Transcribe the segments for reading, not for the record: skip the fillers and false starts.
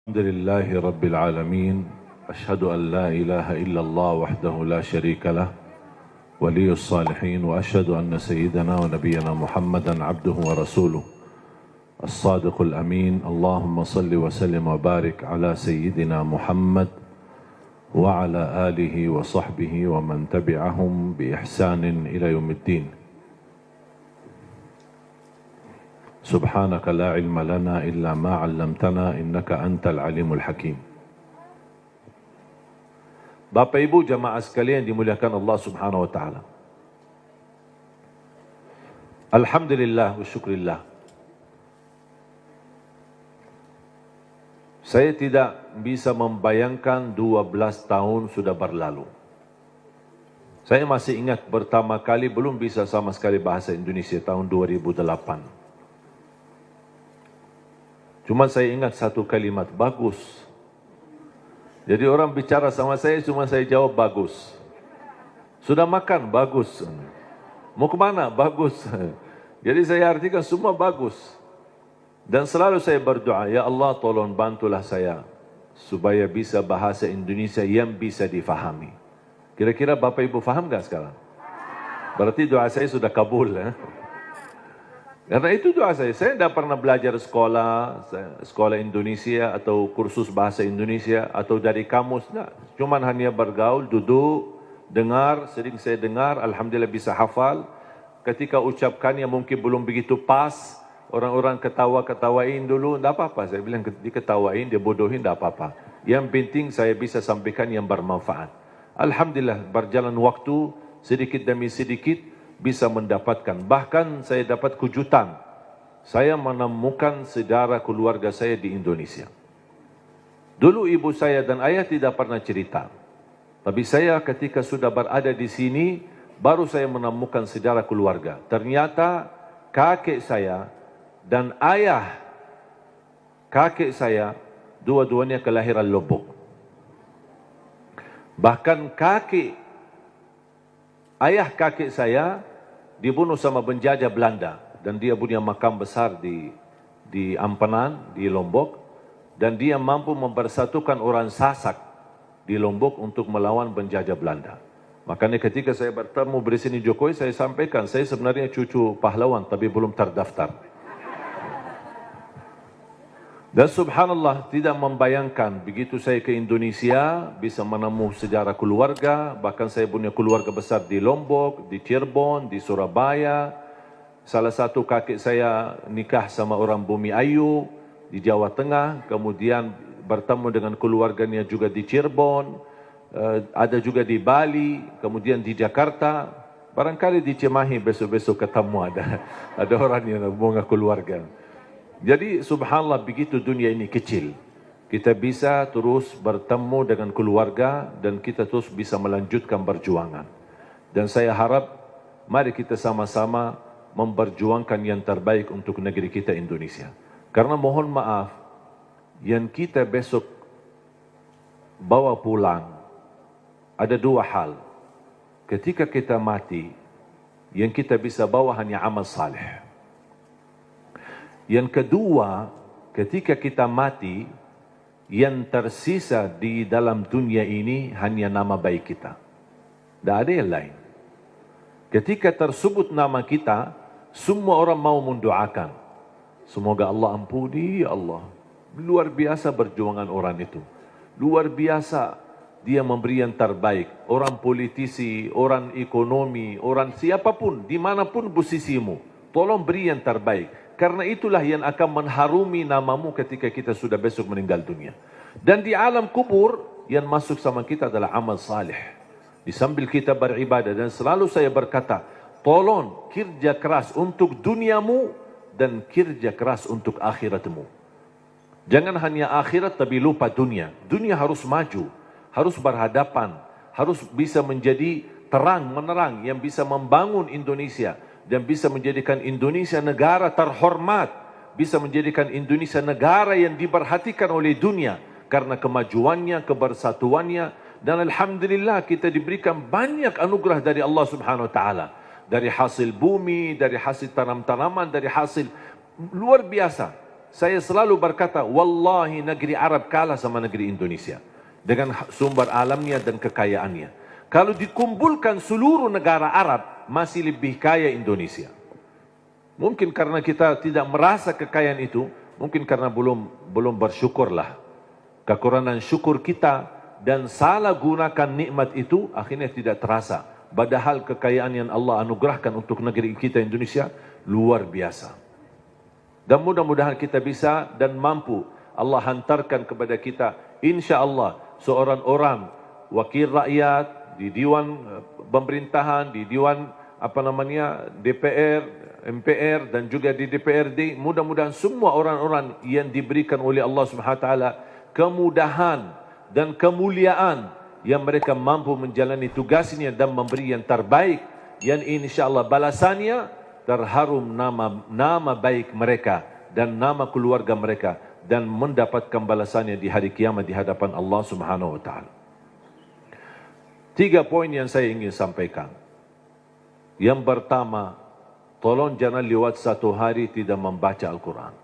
الحمد لله رب العالمين أشهد أن لا إله إلا الله وحده لا شريك له ولي الصالحين وأشهد أن سيدنا ونبينا محمدا عبده ورسوله الصادق الأمين اللهم صل وسلم وبارك على سيدنا محمد وعلى آله وصحبه ومن تبعهم بإحسان إلى يوم الدين. سبحانك لا علم لنا إلا ما علمتنا إنك أنت العليم الحكيم. Bapak Ibu jamaah sekalian dimuliakan Allah Subhanahu wa taala. Alhamdulillah wa syukrillah. Saya tidak bisa membayangkan 12 tahun sudah berlalu. Saya masih ingat pertama kali belum bisa sama sekali bahasa Indonesia tahun 2008. Cuma saya ingat satu kalimat, bagus. Jadi orang bicara sama saya, cuma saya jawab bagus. Sudah makan? Bagus. Mau kemana? Bagus. Jadi saya artikan semua bagus. Dan selalu saya berdoa, ya Allah tolong bantulah saya, supaya bisa bahasa Indonesia yang bisa difahami. Kira-kira Bapak Ibu faham gak sekarang? Berarti doa saya sudah kabul. Karena itu doa saya tidak pernah belajar sekolah Indonesia atau kursus bahasa Indonesia atau dari kamus. Nah, cuman hanya bergaul, duduk, dengar, sering saya dengar, alhamdulillah bisa hafal. Ketika ucapkannya mungkin belum begitu pas, orang-orang ketawain dulu, tidak apa-apa. Saya bilang diketawain, dia bodohin, tidak apa-apa. Yang penting saya bisa sampaikan yang bermanfaat. Alhamdulillah berjalan waktu sedikit demi sedikit, bisa mendapatkan. Bahkan saya dapat kejutan. Saya menemukan saudara keluarga saya di Indonesia. Dulu ibu saya dan ayah tidak pernah cerita. Tapi saya ketika sudah berada di sini, baru saya menemukan saudara keluarga. Ternyata kakek saya dan ayah kakek saya, dua-duanya kelahiran Lombok. Bahkan ayah kakek saya dibunuh sama penjajah Belanda dan dia punya makam besar di Ampenan, di Lombok, dan dia mampu mempersatukan orang Sasak di Lombok untuk melawan penjajah Belanda. Makanya ketika saya bertemu Presiden Jokowi, saya sampaikan saya sebenarnya cucu pahlawan tapi belum terdaftar. Dan subhanallah tidak membayangkan begitu saya ke Indonesia bisa menemukan sejarah keluarga. Bahkan saya punya keluarga besar di Lombok, di Cirebon, di Surabaya. Salah satu kakek saya nikah sama orang Bumi Ayu di Jawa Tengah. Kemudian bertemu dengan keluarganya juga di Cirebon. Ada juga di Bali, kemudian di Jakarta. Barangkali di Cimahi besok-besok ketemu ada orang yang bunga keluarga. Jadi subhanallah begitu dunia ini kecil. Kita bisa terus bertemu dengan keluarga dan kita terus bisa melanjutkan perjuangan. Dan saya harap mari kita sama-sama memperjuangkan yang terbaik untuk negeri kita Indonesia. Karena mohon maaf, yang kita besok bawa pulang ada dua hal. Ketika kita mati, yang kita bisa bawa hanya amal saleh. Yang kedua, ketika kita mati, yang tersisa di dalam dunia ini hanya nama baik kita. Tidak ada yang lain. Ketika tersebut nama kita, semua orang mau mendoakan. Semoga Allah ampuni, ya Allah. Luar biasa perjuangan orang itu. Luar biasa dia memberi yang terbaik. Orang politisi, orang ekonomi, orang siapapun, dimanapun posisimu, tolong beri yang terbaik. Karena itulah yang akan mengharumi namamu ketika kita sudah besok meninggal dunia. Dan di alam kubur, yang masuk sama kita adalah amal salih. Di sambil kita beribadah. Dan selalu saya berkata, tolong kerja keras untuk duniamu dan kerja keras untuk akhiratmu. Jangan hanya akhirat tapi lupa dunia. Dunia harus maju, harus berhadapan, harus bisa menjadi terang, menerang yang bisa membangun Indonesia. Dan bisa menjadikan Indonesia negara terhormat. Bisa menjadikan Indonesia negara yang diperhatikan oleh dunia. Karena kemajuannya, kebersatuannya. Dan alhamdulillah kita diberikan banyak anugerah dari Allah Subhanahu Wa Taala. Dari hasil bumi, dari hasil tanam-tanaman, dari hasil luar biasa. saya selalu berkata, wallahi negeri Arab kalah sama negeri Indonesia dengan sumber alamnya dan kekayaannya. Kalau dikumpulkan seluruh negara Arab, masih lebih kaya Indonesia. Mungkin karena kita tidak merasa kekayaan itu, mungkin karena belum bersyukurlah. Kekurangan syukur kita dan salah gunakan nikmat itu akhirnya tidak terasa. Padahal kekayaan yang Allah anugerahkan untuk negeri kita Indonesia luar biasa. Dan mudah-mudahan kita bisa dan mampu Allah hantarkan kepada kita, insya Allah, seorang orang wakil rakyat di Dewan Pemerintahan, di Dewan DPR, MPR dan juga di DPRD. Mudah-mudahan semua orang-orang yang diberikan oleh Allah Subhanahu wa taala kemudahan dan kemuliaan yang mereka mampu menjalani tugasnya dan memberi yang terbaik, yang insya-Allah balasannya terharum nama baik mereka dan nama keluarga mereka dan mendapatkan balasannya di hari kiamat di hadapan Allah Subhanahu wa taala. 3 poin yang saya ingin sampaikan. Yang pertama, tolong jangan lewat 1 hari tidak membaca Al-Quran.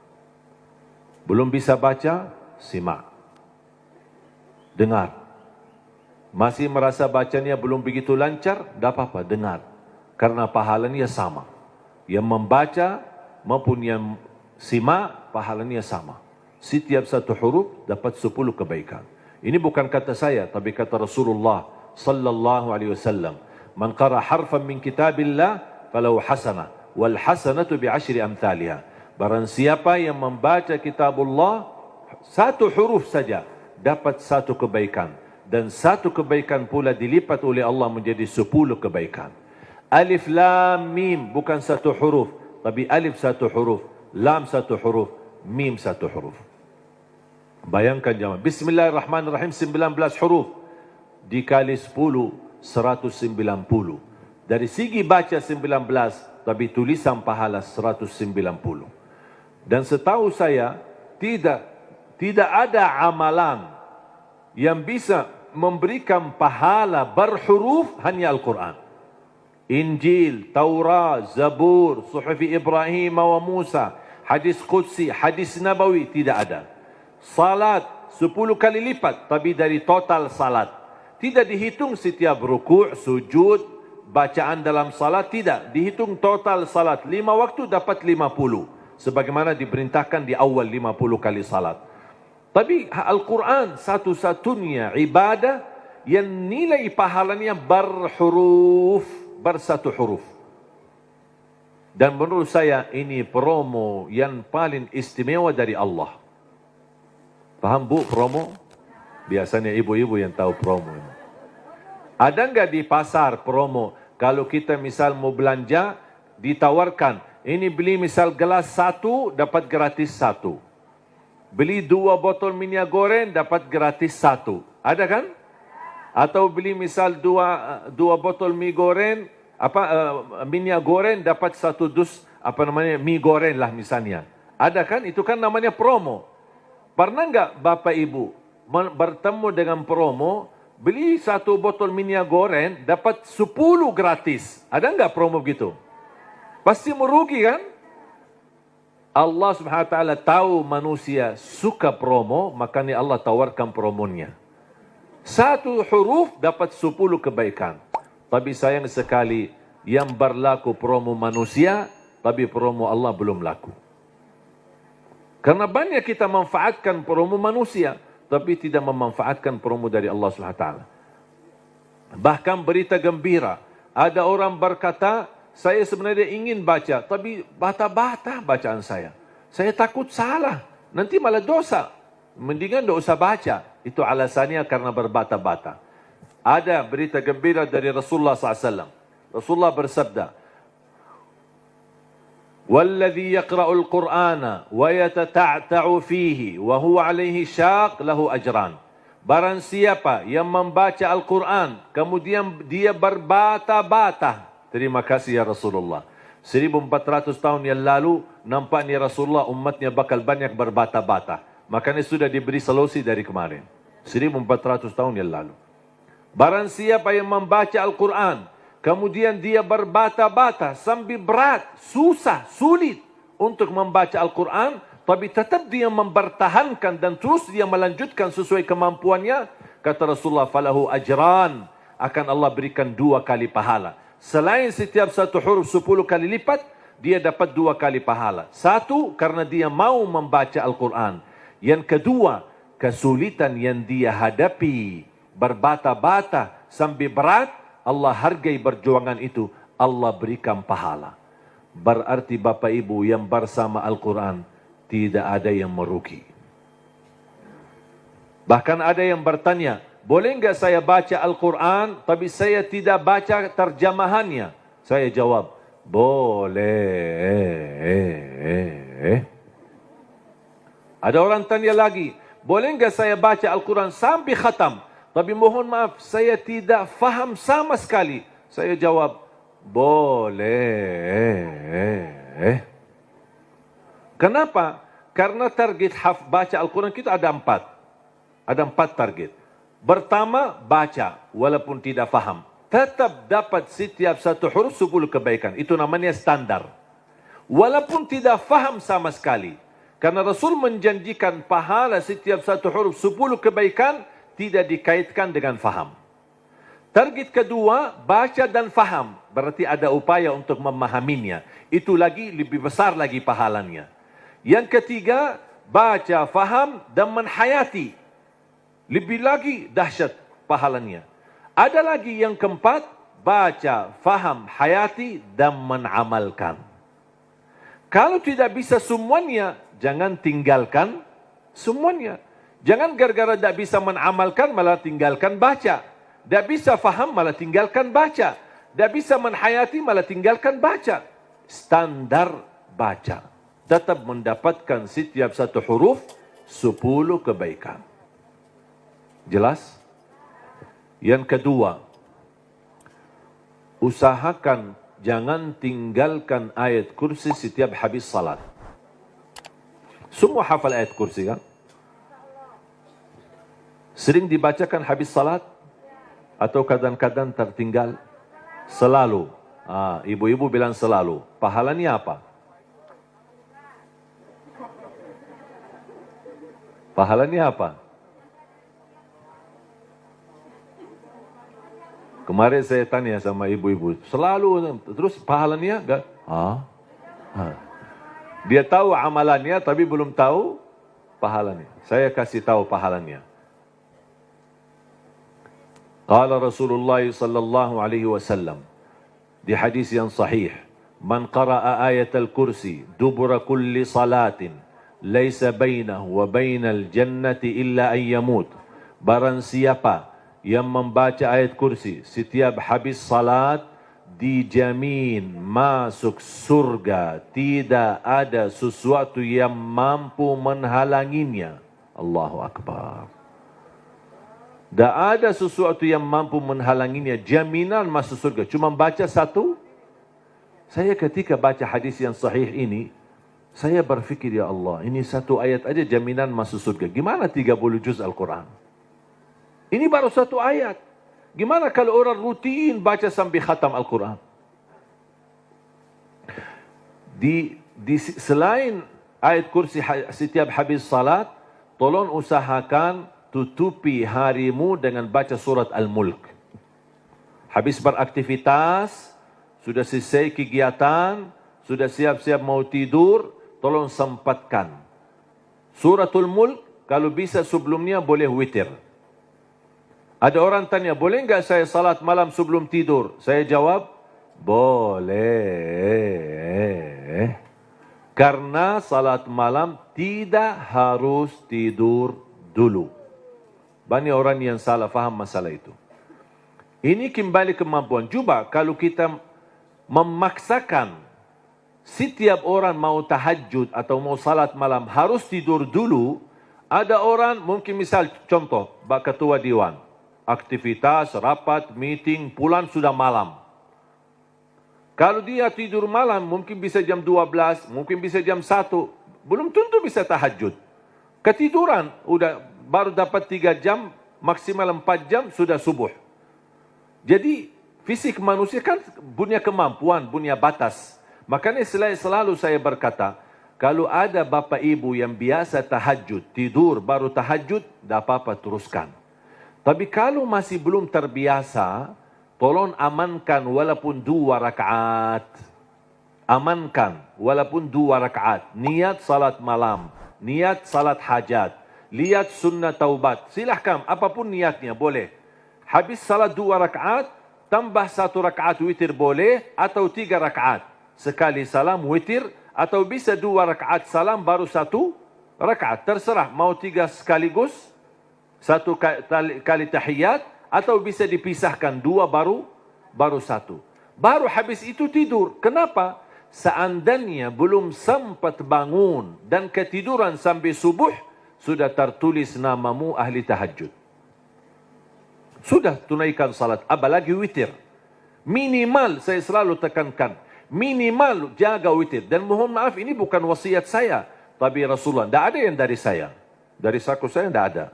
Belum bisa baca, simak. Dengar. Masih merasa bacanya belum begitu lancar, tidak apa-apa, dengar. Karena pahalanya sama. Yang membaca maupun yang simak, pahalanya sama. Setiap 1 huruf dapat 10 kebaikan. Ini bukan kata saya, tapi kata Rasulullah sallallahu alaihi wasallam. Man qara harfan min kitabillah falahu hasanah wal hasanatu bi 10 amthaliha. Barang siapa yang membaca kitabullah 1 huruf saja dapat 1 kebaikan, dan 1 kebaikan pula dilipat oleh Allah menjadi 10 kebaikan. Alif lam mim bukan 1 huruf, tapi alif 1 huruf, lam 1 huruf, mim 1 huruf. Bayangkan jemaah, bismillahirrahmanirrahim 19 huruf dikali 10 190. Dari segi baca 19, tapi tulisan pahala 190. Dan setahu saya tidak ada amalan yang bisa memberikan pahala berhuruf hanya Al-Quran. Injil, Taurat, Zabur, Suhuf Ibrahim wa Musa, hadis Qudsi, hadis Nabawi, tidak ada. Salat 10 kali lipat, tapi dari total salat. Tidak dihitung setiap rukuk, sujud, bacaan dalam salat, tidak. Dihitung total salat. 5 waktu dapat 50. Sebagaimana diperintahkan di awal 50 kali salat. Tapi Al-Quran satu-satunya ibadah yang nilai pahalanya berhuruf. Bersatu huruf. Dan menurut saya ini promo yang paling istimewa dari Allah. Paham bu promo? Biasanya ibu-ibu yang tahu promo. Ada enggak di pasar promo? Kalau kita misal mau belanja, ditawarkan, ini beli misal gelas 1 dapat gratis 1. Beli 2 botol minyak goreng dapat gratis 1. Ada kan? Atau beli misal 2 botol mie goreng, minyak goreng dapat 1 dus mie goreng lah misalnya. Ada kan? Itu kan namanya promo. Pernah enggak Bapak Ibu bertemu dengan promo, beli 1 botol minyak goreng dapat 10 gratis? Ada enggak promo begitu? Pasti merugi kan? Allah Subhanahu wa taala tahu manusia suka promo, makanya Allah tawarkan promonya. 1 huruf dapat 10 kebaikan. Tapi sayang sekali yang berlaku promo manusia, tapi promo Allah belum laku. Karena banyak kita manfaatkan promo manusia, tapi tidak memanfaatkan promo dari Allah Subhanahu wa taala. Bahkan berita gembira, ada orang berkata, saya sebenarnya ingin baca, tapi bata-bata bacaan saya. Saya takut salah, nanti malah dosa. Mendingan tidak usah baca. Itu alasannya karena berbata-bata. Ada berita gembira dari Rasulullah SAW. Rasulullah bersabda, "Walladhi yaqra'ul Qur'ana wa yatata'ta'u fihi wa huwa 'alaihi syaq lahu ajran." Barang siapa yang membaca Al-Quran, kemudian dia berbata-bata. Terima kasih ya Rasulullah. 1400 tahun yang lalu, nampaknya Rasulullah umatnya bakal banyak berbata-bata. Makanya sudah diberi solusi dari kemarin. 1400 tahun yang lalu. Barang siapa yang membaca Al-Quran, kemudian dia berbata-bata sambil berat, susah, sulit untuk membaca Al-Quran, tapi tetap dia mempertahankan dan terus dia melanjutkan sesuai kemampuannya, kata Rasulullah, falahu ajran, akan Allah berikan 2 kali pahala. Selain setiap satu huruf 10 kali lipat, dia dapat 2 kali pahala. Satu, karena dia mau membaca Al-Quran. Yang kedua, kesulitan yang dia hadapi, berbata-bata sampai berat, Allah hargai perjuangan itu, Allah berikan pahala. Berarti Bapak Ibu yang bersama Al-Quran, tidak ada yang merugi. Bahkan ada yang bertanya, boleh enggak saya baca Al-Quran, tapi saya tidak baca terjemahannya? Saya jawab, boleh. Ada orang tanya lagi, boleh enggak saya baca Al-Quran sampai khatam, tapi mohon maaf, saya tidak faham sama sekali? Saya jawab, boleh. Kenapa? Karena target baca Al-Quran kita ada 4. Ada 4 target. Pertama, baca walaupun tidak faham. Tetap dapat setiap satu huruf 10 kebaikan. Itu namanya standar. Walaupun tidak faham sama sekali. Karena Rasul menjanjikan pahala setiap satu huruf 10 kebaikan tidak dikaitkan dengan faham. Target kedua, baca dan faham. Berarti ada upaya untuk memahaminya. Itu lagi lebih besar lagi pahalanya. Yang ketiga, baca, faham dan menhayati. Lebih lagi dahsyat pahalanya. Ada lagi yang keempat, baca, faham, hayati dan menamalkan. Kalau tidak bisa semuanya, jangan tinggalkan semuanya. Jangan gara-gara tidak bisa menamalkan malah tinggalkan baca. Tidak bisa faham malah tinggalkan baca. Tidak bisa menhayati malah tinggalkan baca. Standar baca. Tetap mendapatkan setiap satu huruf 10 kebaikan. Jelas? Yang kedua, usahakan jangan tinggalkan ayat kursi setiap habis salat. Semua hafal ayat kursi kan? Sering dibacakan habis salat? Atau kadang-kadang tertinggal? Selalu. Ibu-ibu bilang selalu. Pahalanya apa? Pahalanya apa? Kemarin saya tanya sama ibu-ibu, selalu, terus pahalanya enggak? Dia tahu amalannya tapi belum tahu pahalanya. Saya kasih tahu pahalanya. Qala Rasulullah sallallahu alaihi wasallam di hadis yang sahih, man qara'a ayatal kursi dubura kulli salatin laisa bainahu wa bainal jannati illa an yamut. Barang siapa yang membaca ayat kursi setiap habis salat, dijamin masuk surga, tidak ada sesuatu yang mampu menghalanginya. Allahu Akbar. Tak ada sesuatu yang mampu menghalanginya, jaminan masuk surga. Cuma baca satu. Saya ketika baca hadis yang sahih ini, saya berfikir, ya Allah, ini satu ayat aja jaminan masuk surga. Gimana 30 juz Al-Quran? Ini baru satu ayat. Gimana kalau orang rutin baca sampai khatam Al-Quran? Selain ayat kursi setiap habis salat, tolong usahakan tutupi harimu dengan baca surat Al-Mulk. Habis beraktivitas, sudah selesai kegiatan, sudah siap-siap mau tidur, tolong sempatkan. Suratul Mulk, kalau bisa sebelumnya boleh witir. Ada orang tanya, boleh enggak saya salat malam sebelum tidur? Saya jawab, boleh. Karena salat malam tidak harus tidur dulu. Banyak orang yang salah faham masalah itu. Ini kembali kemampuan. Coba kalau kita memaksakan setiap orang mau tahajud atau mau salat malam harus tidur dulu. Ada orang mungkin misal contoh, ketua dewan. Aktivitas, rapat, meeting, pulang sudah malam. Kalau dia tidur malam mungkin bisa jam 12, mungkin bisa jam 1. Belum tentu bisa tahajud. Ketiduran, udah baru dapat 3 jam, maksimal 4 jam sudah subuh. Jadi fisik manusia kan punya kemampuan, punya batas. Makanya selalu saya berkata, kalau ada bapa ibu yang biasa tahajud, tidur baru tahajud, tak apa-apa teruskan. Tapi kalau masih belum terbiasa, tolong amankan walaupun 2 rakaat. Amankan walaupun 2 rakaat. Niat salat malam, niat salat hajat, lihat sunnah taubat. Silahkan, apapun niatnya boleh. Habis salat 2 rakaat, tambah 1 rakaat witir boleh, atau 3 rakaat. Sekali salam witir, atau bisa 2 rakaat salam baru 1 rakaat. Terserah, mau 3 sekaligus, 1 kali tahiyat, atau bisa dipisahkan 2 baru 1. Baru habis itu tidur. Kenapa? Seandainya belum sempat bangun dan ketiduran sampai subuh, sudah tertulis namamu ahli tahajud. Sudah tunaikan salat, apalagi witir. Minimal, saya selalu tekankan, minimal jaga witir. Dan mohon maaf, ini bukan wasiat saya, tapi Rasulullah. Tidak ada yang dari saya. Dari saku saya tidak ada.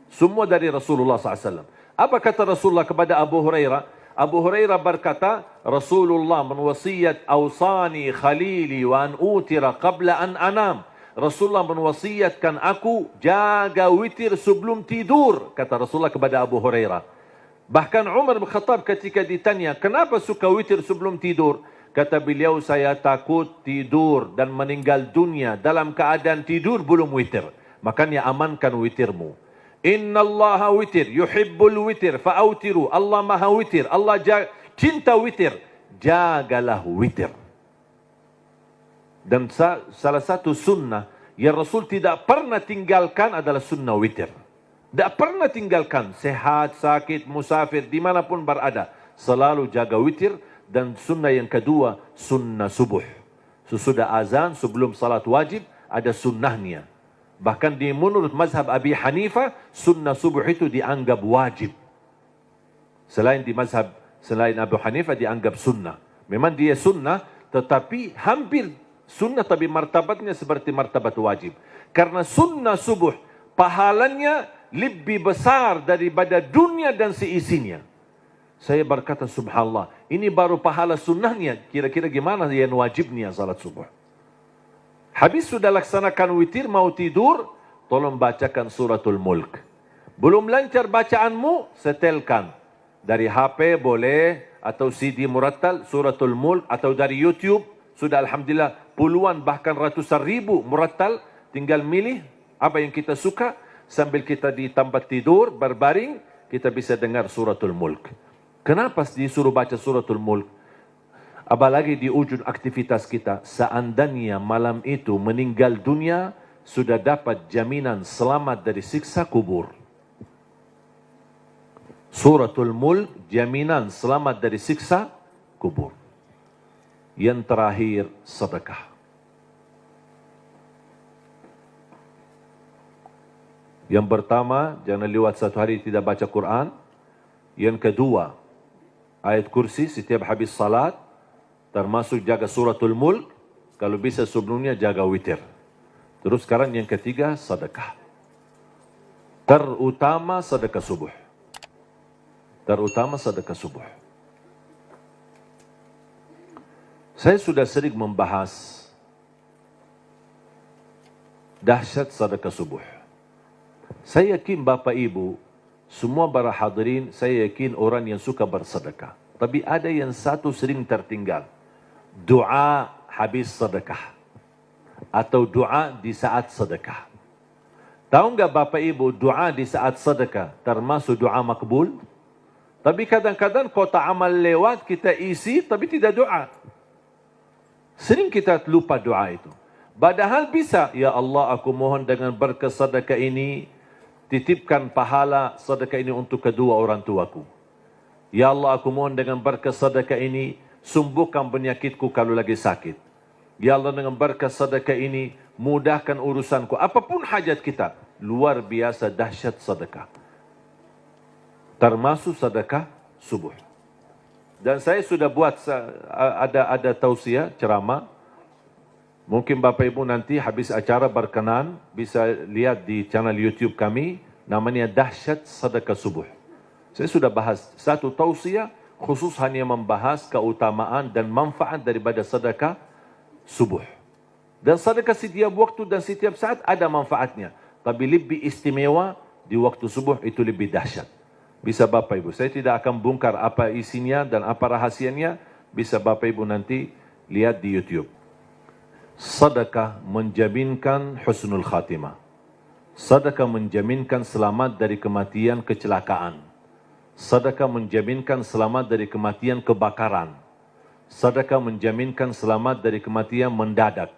Semua dari Rasulullah SAW. Apa kata Rasulullah kepada Abu Hurairah? Abu Hurairah berkata, Rasulullah menwasiat awsani khalili wa an utira qabla an anam. Rasulullah menwasiatkan aku jaga witir sebelum tidur, kata Rasulullah kepada Abu Hurairah. Bahkan Umar bin Khattab ketika ditanya, kenapa suka witir sebelum tidur? Kata beliau, saya takut tidur dan meninggal dunia dalam keadaan tidur belum witir. Makanya amankan witirmu. Inna Allah witir, yuhibbul witir, fa'autiru. Allah maha witir, Allah cinta witir. Jagalah witir. Dan salah satu sunnah yang Rasul tidak pernah tinggalkan adalah sunnah witir. Tidak pernah tinggalkan, sehat, sakit, musafir, dimanapun berada. Selalu jaga witir. Dan sunnah yang kedua, sunnah subuh. Sesudah azan, sebelum salat wajib, ada sunnahnya. Bahkan di menurut mazhab Abi Hanifah, sunnah subuh itu dianggap wajib. Selain Abu Hanifah dianggap sunnah. Memang dia sunnah, tetapi hampir sunnah, tapi martabatnya seperti martabat wajib. Karena sunnah subuh, pahalanya lebih besar daripada dunia dan seisinya. Saya berkata, subhanallah, ini baru pahala sunnahnya. Kira-kira gimana yang wajibnya salat subuh? Habis sudah laksanakan witir, mau tidur, tolong bacakan suratul mulk. Belum lancar bacaanmu, setelkan. Dari HP boleh, atau CD murattal, suratul mulk, atau dari YouTube. Sudah alhamdulillah puluhan bahkan ratusan ribu murattal. Tinggal milih apa yang kita suka. Sambil kita di tempat tidur, berbaring, kita bisa dengar suratul mulk. Kenapa disuruh baca suratul mulk? Apalagi di ujung aktivitas kita, seandainya malam itu meninggal dunia, sudah dapat jaminan selamat dari siksa kubur. Suratul Mulk, jaminan selamat dari siksa kubur. Yang terakhir, sedekah. Yang pertama, jangan lewat 1 hari tidak baca Quran. Yang kedua, ayat kursi setiap habis salat. Termasuk jaga suratul mulk. Kalau bisa sebelumnya jaga witir. Terus sekarang yang ketiga, sedekah. Terutama sedekah subuh. Terutama sedekah subuh. Saya sudah sering membahas dahsyat sedekah subuh. Saya yakin Bapak Ibu, semua para hadirin, saya yakin orang yang suka bersedekah. Tapi ada yang satu sering tertinggal. Doa habis sedekah. Atau doa di saat sedekah. Tahu enggak Bapak Ibu, doa di saat sedekah termasuk doa makbul? Tapi kadang-kadang kota amal lewat, kita isi tapi tidak doa. Sering kita lupa doa itu. Padahal bisa, ya Allah aku mohon dengan berkat sedekah ini, titipkan pahala sedekah ini untuk kedua orang tuaku. Ya Allah aku mohon dengan berkat sedekah ini, sembuhkan penyakitku kalau lagi sakit. Ya Allah dengan berkat sedekah ini, mudahkan urusanku. Apapun hajat kita, luar biasa dahsyat sedekah. Termasuk sedekah subuh. Dan saya sudah buat ada tausiah ceramah. Mungkin Bapak Ibu nanti habis acara berkenan bisa lihat di channel YouTube kami, namanya dahsyat sedekah subuh. Saya sudah bahas satu tausiah khusus hanya membahas keutamaan dan manfaat daripada sedekah subuh. Dan sedekah setiap waktu dan setiap saat ada manfaatnya. Tapi lebih istimewa di waktu subuh, itu lebih dahsyat. Bisa Bapak Ibu, saya tidak akan bongkar apa isinya dan apa rahasianya. Bisa Bapak Ibu nanti lihat di YouTube. Sedekah menjaminkan husnul khatimah. Sedekah menjaminkan selamat dari kematian kecelakaan. Sedekah menjaminkan selamat dari kematian kebakaran. Sedekah menjaminkan selamat dari kematian mendadak.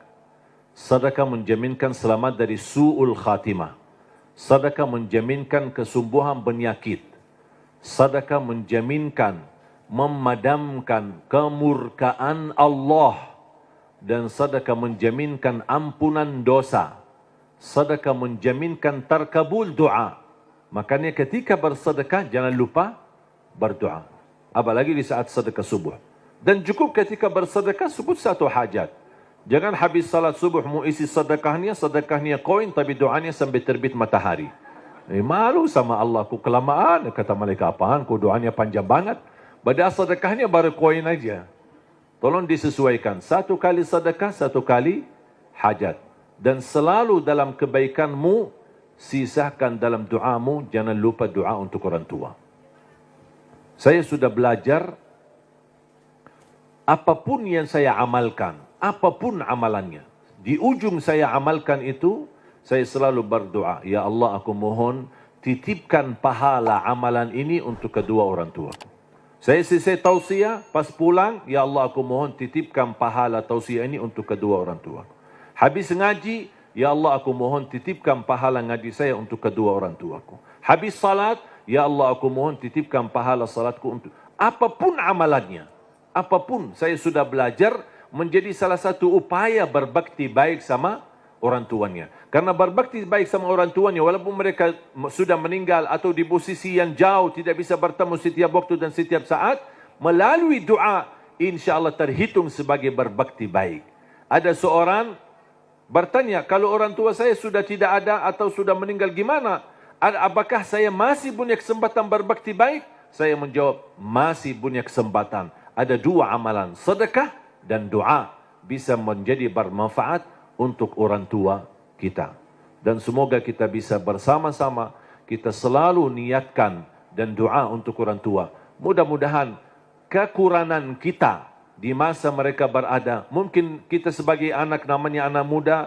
Sedekah menjaminkan selamat dari su'ul khatimah. Sedekah menjaminkan kesembuhan penyakit. Sedekah menjaminkan memadamkan kemurkaan Allah. Dan sedekah menjaminkan ampunan dosa. Sedekah menjaminkan terkabul doa. Makanya ketika bersedekah jangan lupa berdoa. Apalagi di saat sedekah subuh. Dan cukup ketika bersedekah sebut satu hajat. Jangan habis salat subuh mau isi sedekahnya koin tapi doanya sampai terbit matahari. Malu sama Allah, ku kelamaan. Kata malaikat, apaan? Ku doanya panjang banget. Padahal sedekahnya baru koin aja. Tolong disesuaikan. Satu kali sedekah, satu kali hajat. Dan selalu dalam kebaikanmu, sisakan dalam doamu, jangan lupa doa untuk orang tua. Saya sudah belajar, apapun yang saya amalkan, apapun amalannya, di ujung saya amalkan itu, saya selalu berdoa, ya Allah aku mohon, titipkan pahala amalan ini untuk kedua orang tua. Saya selesai tausiah, pas pulang, ya Allah aku mohon titipkan pahala tausiah ini untuk kedua orang tua. Habis ngaji, ya Allah aku mohon titipkan pahala ngaji saya untuk kedua orang tuaku. Habis salat, ya Allah aku mohon titipkan pahala salatku untuk apapun amalannya. Apapun, saya sudah belajar menjadi salah satu upaya berbakti baik sama orang tuanya. Karena berbakti baik sama orang tuanya, walaupun mereka sudah meninggal atau di posisi yang jauh, tidak bisa bertemu setiap waktu dan setiap saat, melalui doa, insya Allah terhitung sebagai berbakti baik. Ada seorang bertanya, kalau orang tua saya sudah tidak ada atau sudah meninggal gimana? Apakah saya masih punya kesempatan berbakti baik? Saya menjawab, masih punya kesempatan. Ada dua amalan, sedekah dan doa, bisa menjadi bermanfaat untuk orang tua kita. Dan semoga kita bisa bersama-sama, kita selalu niatkan dan doa untuk orang tua. Mudah-mudahan kekurangan kita di masa mereka berada, mungkin kita sebagai anak, namanya anak muda,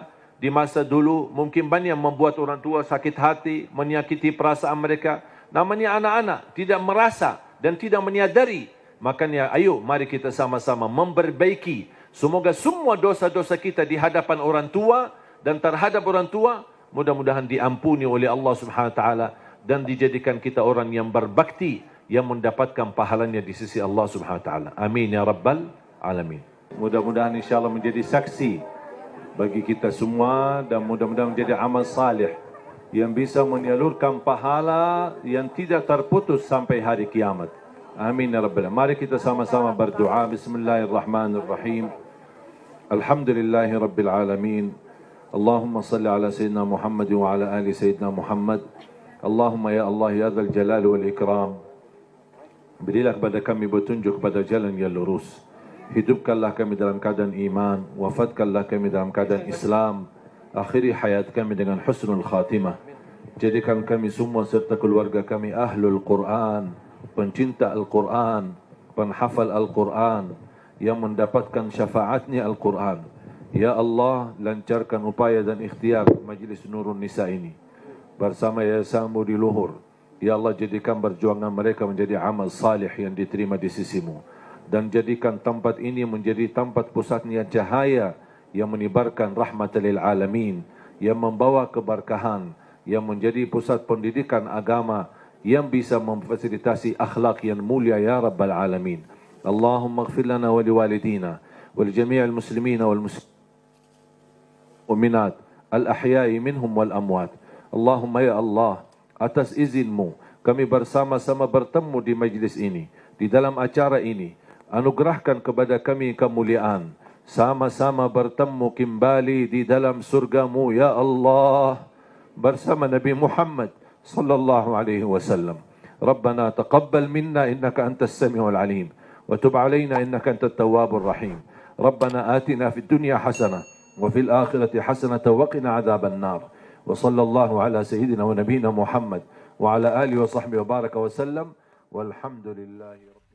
di masa dulu mungkin banyak membuat orang tua sakit hati, menyakiti perasaan mereka. Namanya anak-anak, tidak merasa dan tidak menyadari. Makanya ayo mari kita sama-sama memperbaiki. Semoga semua dosa-dosa kita di hadapan orang tua dan terhadap orang tua mudah-mudahan diampuni oleh Allah Subhanahu wa taala dan dijadikan kita orang yang berbakti yang mendapatkan pahalanya di sisi Allah Subhanahu wa taala. Amin ya rabbal alamin. Mudah-mudahan insyaallah menjadi saksi bagi kita semua dan mudah-mudahan menjadi amal salih yang bisa menyalurkan pahala yang tidak terputus sampai hari kiamat. Amin ya rabbal alamin. Mari kita sama-sama berdoa. Bismillahirrahmanirrahim. Alhamdulillahi rabbil alamin. Allahumma salli ala sayyidina Muhammad wa ala ali sayyidina Muhammad. Allahumma ya Allah ya dzal jalal wal ikram. Berilah kepada kami petunjuk kepada jalan yang lurus. Hidupkanlah kami dalam keadaan iman. Wafatkanlah kami dalam keadaan Islam. Akhiri hayat kami dengan husnul khatimah. Jadikan kami semua serta keluarga kami ahlul Quran, pencinta Al-Quran, penghafal Al-Quran, yang mendapatkan syafaatnya Al-Quran. Ya Allah, lancarkan upaya dan ikhtiar Majlis Nurun Nisa ini bersama Yayasan Budi Luhur. Ya Allah, jadikan perjuangan mereka menjadi amal salih yang diterima di sisimu. Dan jadikan tempat ini menjadi tempat pusatnya cahaya yang menyebarkan rahmat lil alamin, yang membawa keberkahan, yang menjadi pusat pendidikan agama, yang bisa memfasilitasi akhlak yang mulia ya rabbal alamin. Allahumma ighfir lana wa liwalidina wa li jami'il muslimina wal mu'minat al-ahya'i minhum wal amwat. Allahumma ya Allah, atas izinmu kami bersama-sama bertemu di majlis ini, di dalam acara ini. Anugerahkan kepada kami kemuliaan, sama-sama bertemu kembali di dalam surgamu ya Allah bersama Nabi Muhammad sallallahu alaihi wasallam. Rabbana taqabbal minna innaka antas samiul alim wa tub alaina innaka antat tawwabur rahim. Rabbana atina fid dunya hasanah وفي الآخرة حسنة وقنا عذاب النار وصلى الله على سيدنا ونبينا محمد وعلى آله وصحبه وبارك وسلم والحمد لله رب